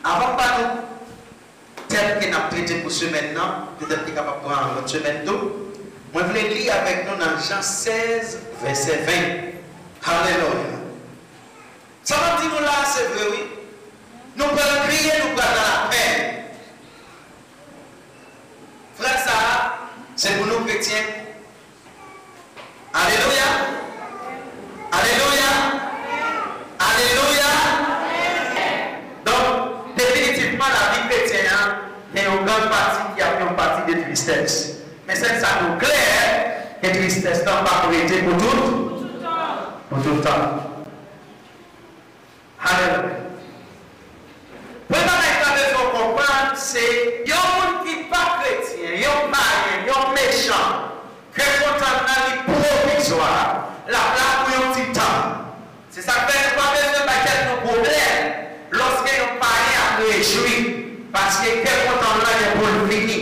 Avant pas nous, tel que nous avons traité pour ce maintenant, peut-être qu'il est capable de prendre notre semaine d'eau. Je voulais lire avec nous dans Jean 16, verset 20. Alléluia. Ça va dire nous là, c'est vrai, oui. Nous pouvons crier, nous pouvons dans la paix. Frère, ça, c'est pour nous chrétiens. Alléluia. Alléluia. Alléluia. Donc, définitivement, la vie chrétienne, il y a une grande partie qui a une partie de tristesse. Mais c'est ça nous clair que tristesse n'a pas été pour tout le temps. Pour tout le temps. Alléluia. Première chose qu'il faut comprendre, c'est qu'il y a un monde qui n'est pas chrétien, il y a un païen, il y a un méchant, que content dans le provisoire, la place pour un petit temps. C'est ça que fait pas besoin de quelques problèmes lorsque un païen a réjoui, parce que quel content là il pour le fini.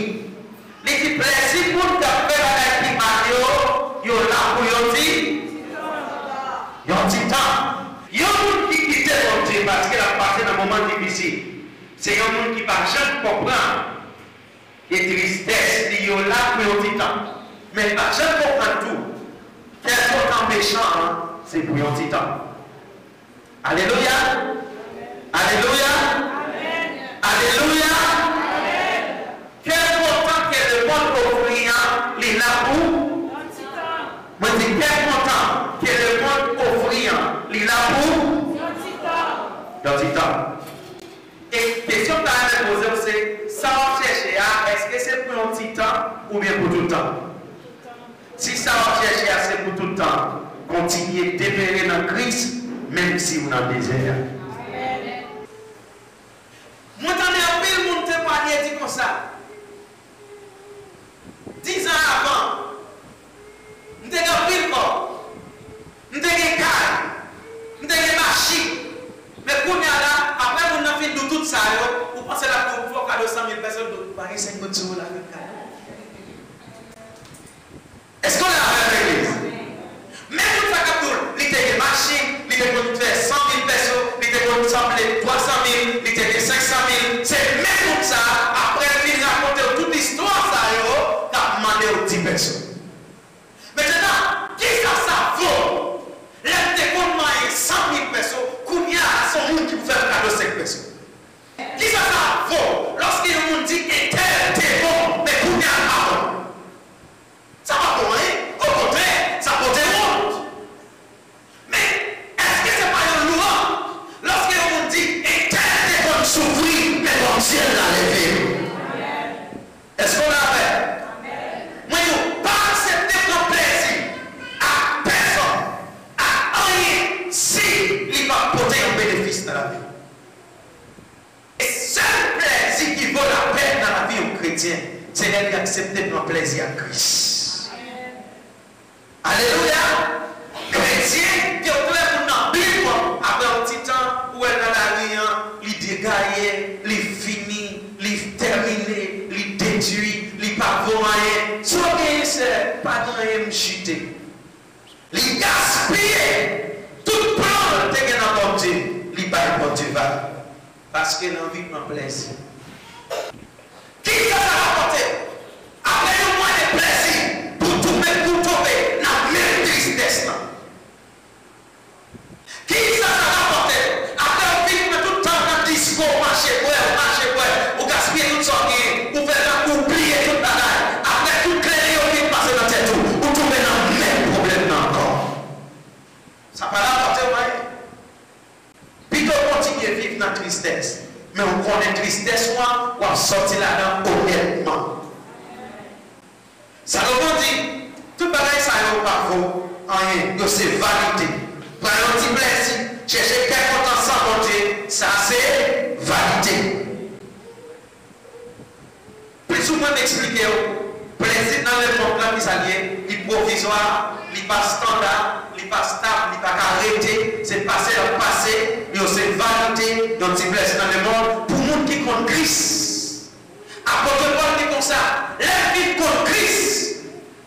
Les petits plaisirs pour nous faire avec les marios, il y a là pour un petit temps. Il y a un monde qui quitte son Dieu parce qu'il a passé un moment difficile. C'est un monde qui ne va jamais comprendre les tristesses, il y a là pour un petit temps. Mais il ne va jamais comprendre tout. Quel temps méchant, c'est pour un petit temps. Alléluia. Alléluia. Alléluia. Quel temps que le monde offrira les lapous. Moi je dis quel temps que le monde offrira les lapous. Dans le temps. Et question que tu as posée, c'est ça on cherche à, est-ce que c'est pour un petit temps ou bien pour tout le temps? Si ça on cherche à, c'est pour tout le temps, continuez de demeurer dans Christ, même si vous êtes dans le désert. Moi, j'en ai un peu de monde témoigner dit comme ça. 10 ans avant, nous avons un pile corps, nous avons un carré, nous avons une machine. Mais quand là, après nous avons fait de tout ça, vous pensez là que vous pouvez 200 000 personnes de Paris 50 euros là. Est-ce qu'on a fait l'église? Mais tout ça, il y a des machines, il y a des faire 100 000 personnes, il y a des rassembler 300 000, il y a des 500 000. C'est même comme ça, après qu'il raconte toute l'histoire, ça a demandé aux 10 personnes. Maintenant, qui ça vaut? L'intégrement est 100 000 personnes, combien sont gens qui vous fait un cadeau 5 personnes? Qui ça vaut? Lorsqu'il nous dit était bon, mais combien pas bon? Ça va pour rien. Au contraire, ça porte honte. Mais est-ce que ce n'est pas une louange? Lorsqu'on dit était bon souffrir, mais bon Dieu l'a levé. Est-ce qu'on l'a fait? Moi, je ne pas accepter ton plaisir à personne, à rien, si il va porter un bénéfice dans la vie. Et seul plaisir qui vaut la peine dans la vie aux chrétiens, c'est d'accepter ton plaisir à Christ. Alléluia. Chrétien qui ont fait pour nous Bible après un petit temps où elle a la vie, il dégaille, il finit, il terminé, il détruit, il pas voyé. Ce que c'est pas de rien chuter. Il gaspille tout plan de gagner dans mon Dieu, il pas importe pas parce que l'envie me plaise. Qui ça va rapporter? Après le mois de plaisir pour tout mettre pour tomber dans la même tristesse. Qui ça va rapporter? Après on vit tout le temps dans le discours, marcher, ou gaspiller tout ça, ou faire oublier toute la life. Après tout clair, on vient passer dans cette tour, ou tomber dans le même problème encore. Ça va rapporter, ouais. Plutôt continuer à vivre dans la tristesse. Mais on connaît tristesse, ou on sortir là-dedans honnêtement. Ça veut dire, tout pareil, ça n'est pas faux. C'est validé. Prenez un petit plaisir, cherchez quel content sans mon Dieu, ça c'est validé. Plus ou moins m'expliquer, plaisir dans le monde là, il est provisoire, il n'est pas standard, il n'est pas stable, il n'est pas arrêté, c'est passé dans le passé, mais c'est validé, donc c'est plaisir dans le monde pour le monde qui compte Christ. Apôtre Paul dit comme ça, les qui compte Christ,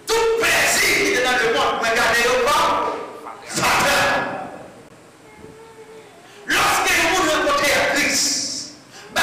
tout plaisir qui est dans le monde, regardez-le pas, faveur. Lorsque le monde rencontre Christ, bah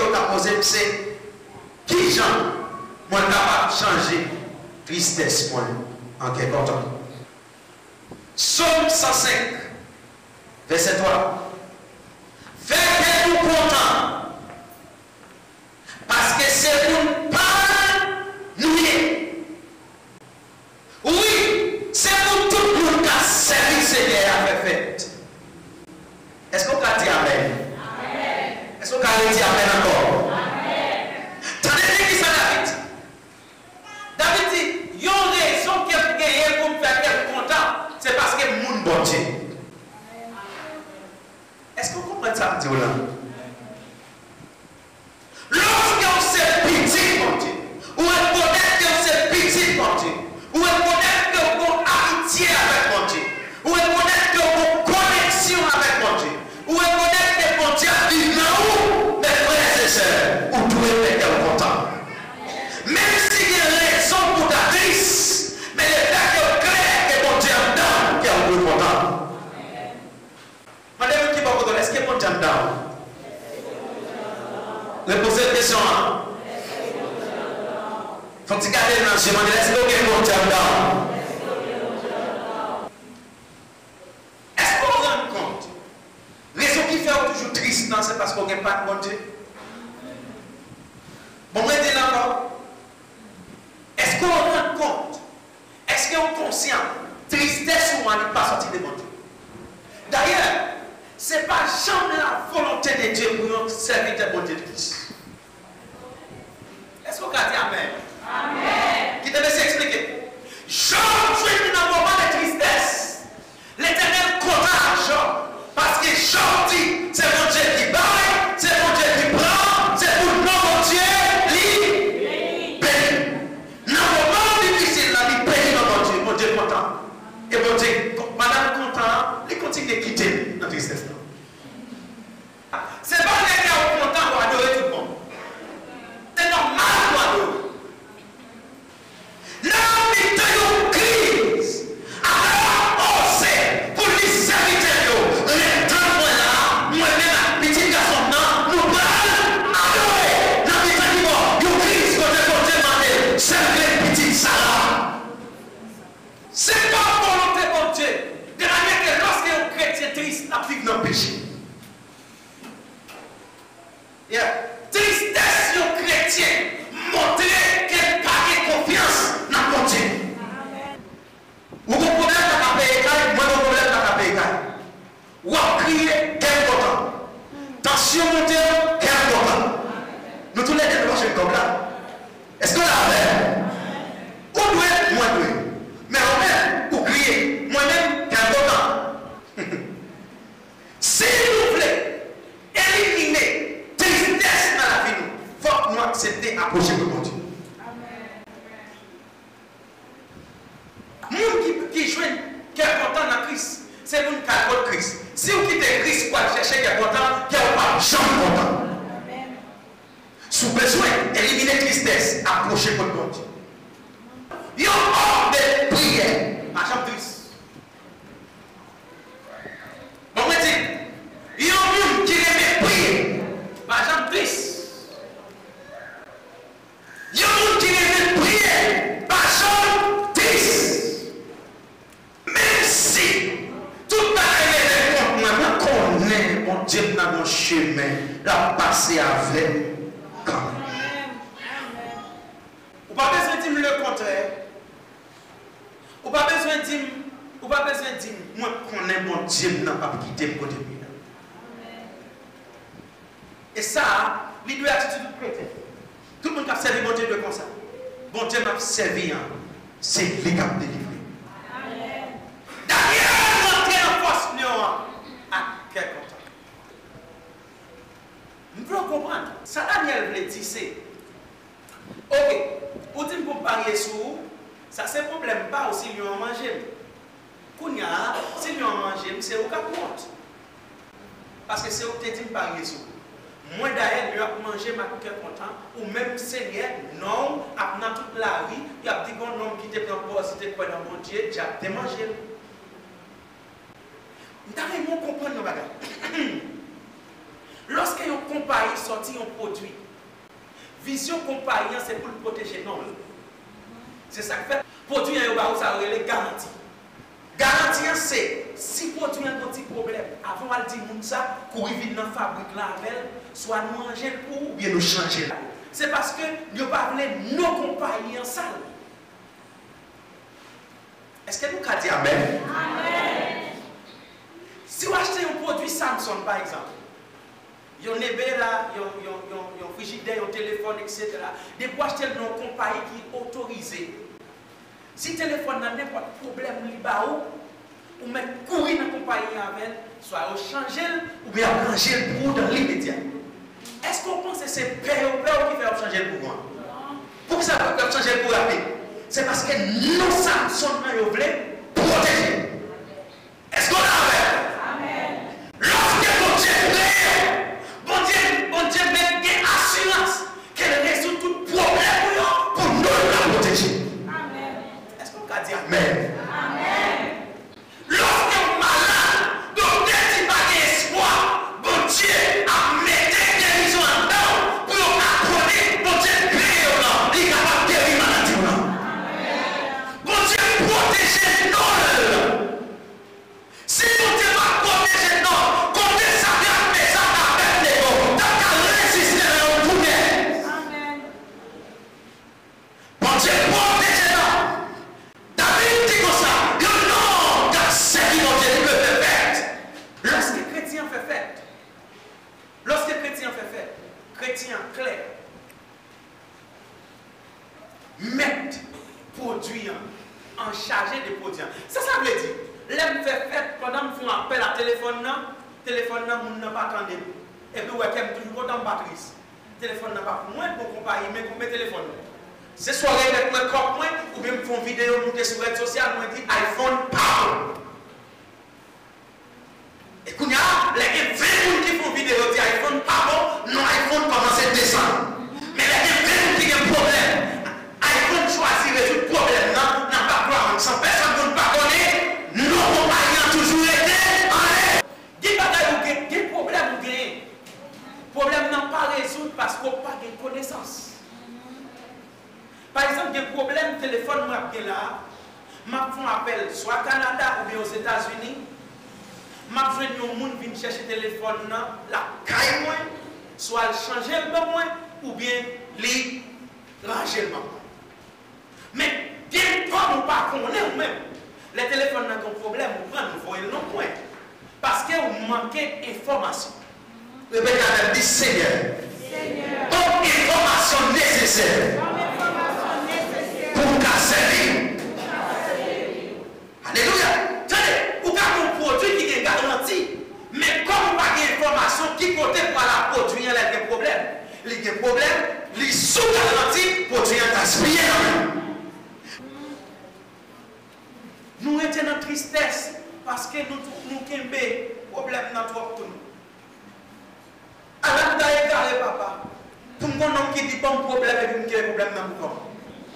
vous avez posé, c'est qui Jean, moi capable de changer tristesse moi en quelque temps. Psaume 105, verset 3. Faites-nous contents, parce que c'est pour ne pas nous. Oui, c'est pour tout le monde qui a servi Seigneur à faire fête. Est-ce qu'on a dit Amen? Amen. Est-ce qu'on a dit Amen encore? Amen. Tenez qui ça David? David dit, il y a une raison qui est gagnée pour me faire content, c'est parce que le monde bon Dieu. Est-ce qu'on comprend ça, Dieu là? Lorsque on s'est petit, mon Dieu, ou reconnaître que on s'est petit, mon Dieu, ou reconnaître que on a amitié avec mon Dieu, ou reconnaître que on a connexion avec mon Dieu, ou reconnaître que mon Dieu vit dans où, mes frères et sœurs, ou pouvez être content. Même s'il y a une raison pour ta triste, mais le fait que clair que mon Dieu est dedans, qui est content. Madame qui va vous donner, est-ce que mon Dieu est dedans? Poser une question. Faut que tu gardes les mains. Je demande, est-ce que vous avez mon Dieu dedans? Est-ce qu'on se rend compte? Raison qui fait toujours triste, non, c'est parce qu'on n'a pas de bon Dieu. Bon, moi, je dis encore. Est-ce qu'on rend compte? Est-ce qu'on est conscient? Tristesse ou on n'est pas sorti de bon Dieu. D'ailleurs, ce n'est pas jamais la volonté de Dieu pour nous servir de bon Dieu de Christ. Est-ce qu'on a dit Amen? Amen. Qui devait s'expliquer. Job jouait dans un moment de tristesse. L'Éternel compta Job. Parce que Job dit, c'est mon Dieu qui baille, c'est mon Dieu qui prend, c'est pour mon Dieu qui bénit. Dans un moment difficile, il bénit mon Dieu content. Et mon Dieu, madame content, il continue de quitter la tristesse. C'est pas les gars content pour adorer tout le monde. C'est normal pour adorer. Là, il y a une crise. Alors, on sait, pour les serviteurs, les temps là, moi-même, petit garçon, nous allons adorer. Dans les temps, il y a une crise quand on demande, servir petit Sarah. C'est pas volonté de Dieu. De la manière que lorsque un chrétien triste, il vit dans le péché. Tristesse aux chrétiens, montrer qu'elle a confiance dans mon Dieu. Ou vous problème dans la paix, moi mon problème dans la paix. Ou à crier, quel content. Tension montée, quel content. Nous tous les deux nous marchons comme là. Est-ce qu'on l'a fait? Ou doué, moi doué. Mais on même, ou crier, moi-même, quel content. Si vous voulez éliminer tristesse dans la vie, il faut que nous acceptions d'approcher de mon Dieu. Moun qui joue, qui est content dans Christ, c'est moun qui a le Christ. Si vous quittez Christ pour chercher qui est content, qui n'est pas jamais content. Sous besoin d'éliminer tristesse, approcher de mon Dieu. Il y a hors de prière, pas jamais triste. Bon, on dit, il y a un monde qui aime prier. Pas jamais triste. Il y a un monde qui aime prier. Pas jamais triste. Même si tout le monde connaît mon Dieu dans mon chemin, la passer avec quand même. Ou pas besoin de dire le contraire. Ou pas besoin de dire, moi connais mon Dieu n'a pas quitté mon côté. Et ça, il doit attitude de chrétien. Tout le monde qui a servi mon Dieu de comme ça. Bon Dieu m'a servi, c'est lui qui a délivré. Daniel rentré en force, à quel content. Nous pouvons comprendre. Ça, Daniel voulait dire, c'est ok, pour dire qu'on parle sous, ça c'est un problème pas aussi lui en manger. Kounya, si lui en manger, c'est au cas compte. Parce que c'est au petit parler sous. Moi d'ailleurs, je vais manger ma cœur content, ou même Seigneur, non, après toute la vie, il y a des gens qui te prennent pour citer quoi dans mon Dieu, j'ai hâte de manger. Nous devons comprendre nos bagages. Lorsque une compagnie sortit un produit, vision compagnie, c'est pour le protéger. Non. C'est ça que fait. Produit, ça aurait les garanties. Garantie, c'est si produit a un petit problème, avant de dire ça, courir vite dans la fabrique là avec, soit nous manger pour ou bien nous changer. C'est parce que nous ne pas nos compagnies en salle. Est-ce que nous avons dit Amen? Amen. Si vous achetez un produit Samsung par exemple, il y a un là, il y a un frigidaire, un téléphone, etc. Vous achetez une compagnie qui est autorisée. Si le téléphone n'a n'importe quel problème, ou mettre courir dans la compagnie avec, soit au changer ou bien changer le pour dans l'immédiat. Est-ce qu'on pense que c'est père qui fait changer le pour? Pour que ça peut changer le pour rapide? C'est parce que nous sommes protéger. Est-ce qu'on a Amen? Lorsque mon Dieu est bon Dieu met une assurance qu'elle résout tout problème pour nous la protéger. Amen. Est-ce qu'on a dit Amen? Amen. Lorsque on malade, donc dès qu'il n'y a pas d'espoir, bon Dieu a mis des guérisons en dedans pour apprendre, bon Dieu paye au nom, il est capable de guérir maladie au nom. Bon Dieu protège nous. Si bon Dieu va protéger nous, comptez ça bien, mais ça va faire des mots, ça va résister à nous. Amen. Bon Dieu protège nous. David dit comme ça, non, car c'est qui mon Dieu peut faire fête. Lorsque le chrétien fait fête, chrétien clair, mettre produit en chargé de produits. Ça veut dire, l'aime fait fête pendant que je fais un appel à téléphone, mon n'a pas attendu. Et puis, ouais, qu'elle toujours dans la batterie. Téléphone n'a pas moins pour compagnie, mais pour mes téléphones. C'est soirée avec moi, comme moi, ou bien me font vidéo, monter sur les réseaux sociaux, moi dit iPhone power. Et quand il y a les 20 personnes qui font vidéo, dit iPhone power, non iPhone commence à descendre. Mais les 20 qui ont un problème, iPhone choisit de résoudre le problème, non, n'a pas gloire. Sans personne ne pas connaître, nos compagnies ont toujours été en l'air. Des problèmes ou gagnent. Problème n'a pas résoudre parce qu'on n'a pas de connaissance. Par exemple, des problèmes téléphone, moi, là, je fais un appel soit au Canada ou bien aux États-Unis. Je fais un monde qui vient chercher le téléphone, la caille, soit changer le moins ou bien les ranger le moins. Mais, bien comme on ne pas connaît même, les téléphones ont un problème, vous prenez, vous voyez le nom point. Parce que vous manquez d'informations. Répétez avec dit Seigneur. Comme information nécessaire. Pour nous servir. Alléluia. Tenez, vous avez un produit qui est garanti. Mais comme vous n'avez pas d'information qui côté pour la produit, il y a des problèmes. Il y a des problèmes, les sous-garantis, produit est gaspillé. Nous étions dans la tristesse parce que nous avons des problèmes dans notre vie. Alors, vous avez égaré, papa. Tout le monde qui dit bon problème et qui a des problèmes dans mon corps.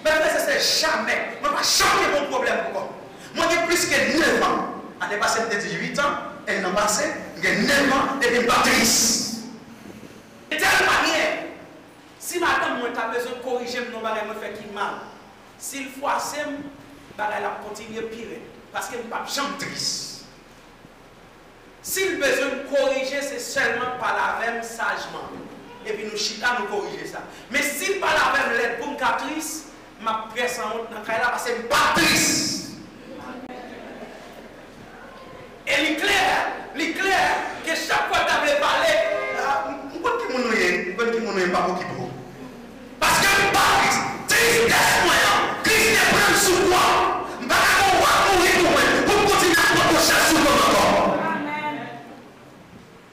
Mais c'est jamais. Je ne vais pas changer mon problème pour moi. J'ai plus que 9 ans. Elle est passée de 18 ans. Elle n'a passé. J'ai 9 ans et une battrice. De telle manière, si madame moi a besoin de corriger mon bagage, me fait qui mal. S'il faut assez, bagage la continuer pire. Parce que je ne suis pas jamais triste. S'il a besoin de corriger, c'est seulement par la même sagement. Et puis nous chita nous corriger ça. Mais s'il par la même lettre pour une catrice, ma presse en haut dans la parce que c'est une battrice. Et il est clair que chaque fois que tu avais parlé, pourquoi tu ne pas beaucoup. Parce que une battrice, tristesse moi, Christ ne prend sous toi. Je ne vais pas mourir pour moi, pour continuer à prendre chasse sous ton corps.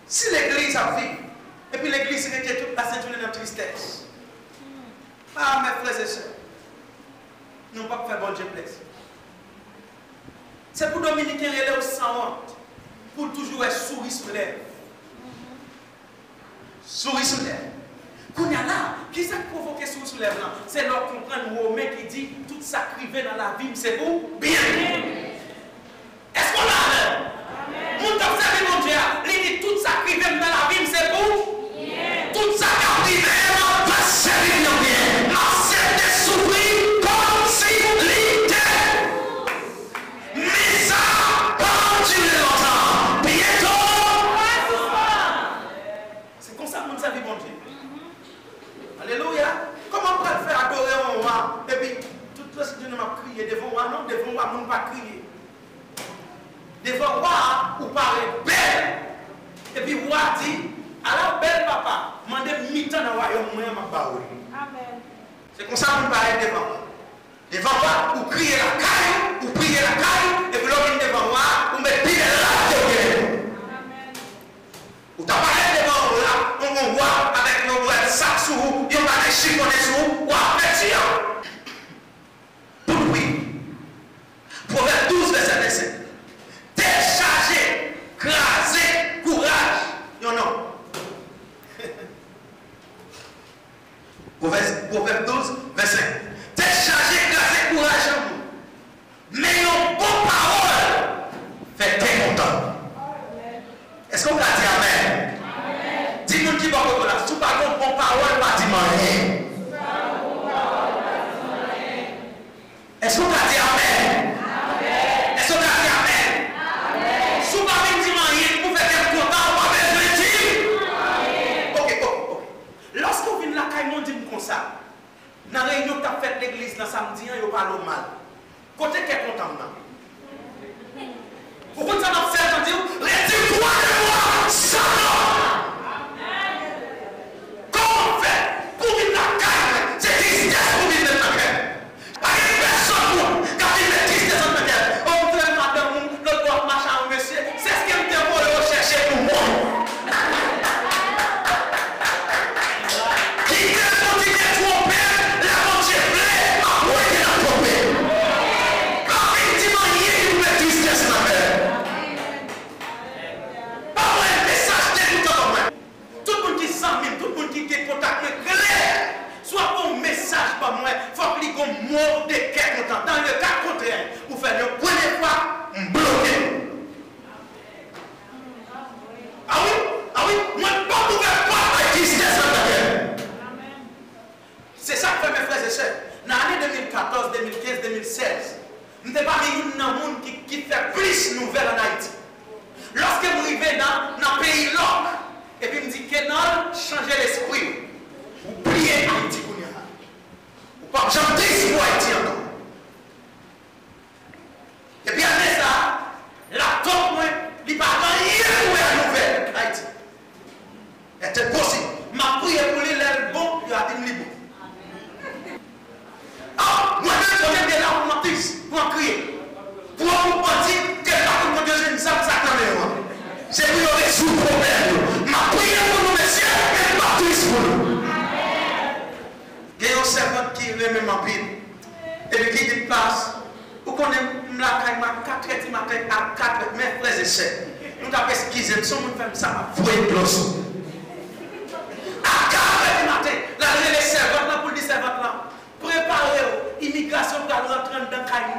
Si l'église a fait, et puis l'église était toute la ceinture de notre tristesse. Ah, mes frères et sœurs, nous ne pouvons pas faire bon Dieu plaisir. C'est pour Dominicains et les sans honte, pour toujours être souris sur l'air. Souris sur l'air. Quand il y a là, qui s'est provoqué souris sur l'air? C'est leur comprendre Romain qui dit tout ça privé dans la vie, c'est pour bien. Est-ce qu'on a l'air? Mon observé mon Dieu, il dit tout ça privé dans la vie, c'est pour Alléluia. Comment on peut faire adorer un roi et puis toute la cité m'a crié devant moi? Non, devant moi, on ne pas crier. Devant moi, ou paraît belle. Et puis roi dit, alors belle papa, mandez mi-temps dans le royaume, moi, je vais. Amen. C'est comme ça qu'on paraît devant moi. Devant moi, vous criez la caille, vous priez la caille, et puis l'autre devant moi, vous mettez pied là, Amen. vous t'apparaissez devant vous là, on voit avec nos doigts de sac sous vous, il y a des chiffonnes sous vous, ou après pour lui. Proverbe 12, verset 25. Télécharger, craser, courage. Non, non. Proverbe 12, verset 5. Télécharger, craser, courage en vous. Mais une bonne parole fait très content. Est-ce qu'on va dire Amen? Dis-nous qui va vous là. Si vous parlez de bonne parole, pas dire rien. Est-ce qu'on va dire Amen? Est-ce qu'on va dire Amen? Si vous parlez de dire rien, vous faites être content, vous pas besoin de dire. Ok. Lorsqu'on vient là, quand on dit comme ça, dans la réunion que tu as fait l'église dans samedi, il parle mal. Côté qui est content maintenant. Pourquoi ça m'a fait dire, retire-toi de moi, Satan! Comment on fait pour vivre la carne? C'est tristesse pour vivre la carne. Pas une personne qui a vivre la tristesse en carne. On fait madame, l'autre doit marcher en monsieur. C'est ce qu'elle me dit pour le rechercher pour moi. Qui veut continuer à tromper, la moitié plaît, à moi qui l'a trompé. Pas effectivement, il y a une tristesse dans la carne. Tout le monde qui sent même, tout le monde qui est contact clair, soit un message par moi, il faut que les gens mort de cœur content. Dans le cas contraire, vous faites le premier fois, bloqué. Ah oui, moi, pas ouvert pas la tristesse dans ta gueule. C'est ça que fait mes frères et sœurs. Dans l'année 2014, 2015, 2016, nous n'avons pas mis un monde qui fait plus de nouvelles en Haïti. Lorsque vous arrivez dans le pays là, et puis me dit que non, changez l'esprit. Vous priez Haïti pour nous. Vous ne pouvez pas chanter pour Haïti encore. Et puis après ça, la top, il n'y a pas rien pour la nouvelle Haïti. C'est possible. Ma prière pour lui, l'air bon, il a dit libre. Ah, moi-même, je viens de là pour m'en crier. Pour vous dire que la Dieu, ça quand même. C'est pour nous résoudre le problème. Ma prière pour nous, messieurs, et ma triste pour nous. Il y a un servant qui remet ma pile. Et puis qui dit place. Vous connaissez la caille à 4 h du matin à 4 h, mes frères et sœurs. Nous avons esquissé, nous sommes femmes, ça m'a voué plus. À 4 h du matin, la les servantes là pour les servantes là. Préparez l'immigration pour rentrer dans le caille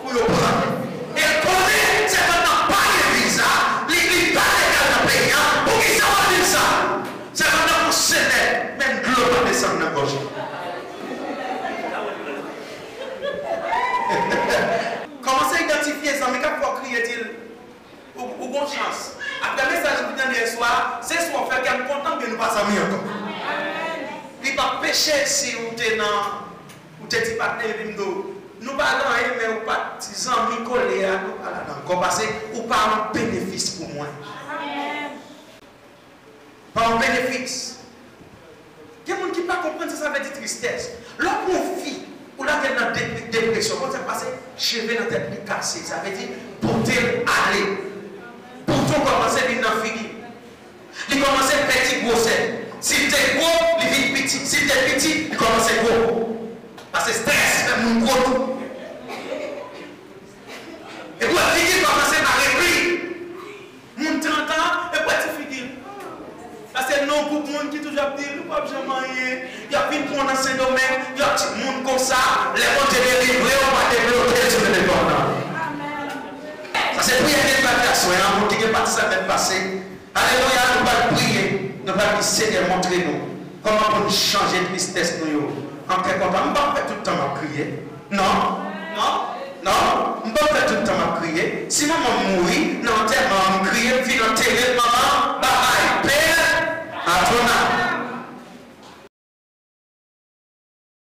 pour le prendre. Et connaît, c'est maintenant pas de visa, l'église pas légal dans le pays, pour qui ça va dire ça? C'est maintenant pour s'aider, même de l'eau va descendre dans la gauche. Commencez à identifier ça, mais quand vous criez-il, ou bonne chance. Après le message que vous donnez hier soir, c'est ce qu'on fait, qu'elle est content que nous passons mieux encore. Il va pécher si vous êtes dans, vous êtes partenaire d'Imdo. Nous parlons mais ou pas des amis collés à nous encore parce que ou pas un bénéfice pour moi. Pas un bénéfice. Il y a des gens qui ne comprennent pas ça veut dire tristesse. Lorsqu'on vit ou là qu'elle a une dépression, quand ça passe, cheveux dans la tête cassée, ça veut dire porter aller. Pour tout commencer à venir dans la figure. Il commence à petit grossesse. Si tu es gros, il vit petit. Si tu es petit, il commence à gros. Parce que stress, même mon gros. Et puis, la figure commence à répondre. Mon 30 ans, et puis, tu figures. Parce que non, pour les gens qui toujours disent, nous ne pouvons jamais rien. Il y a plus de monde dans ce domaine, il y a des gens comme ça, les gens qui sont livrés, on va développer sur le développement. Ça, c'est prier des batailles, il y a un monde qui est parti ça l'année passée. Alléluia, nous allons prier, nous allons dire, Seigneur, montrez-nous comment pour nous changer de tristesse. En quelque part, on ne va pas faire tout le temps à crier. Non, on ne va pas faire tout le temps à crier. Si maman mourit,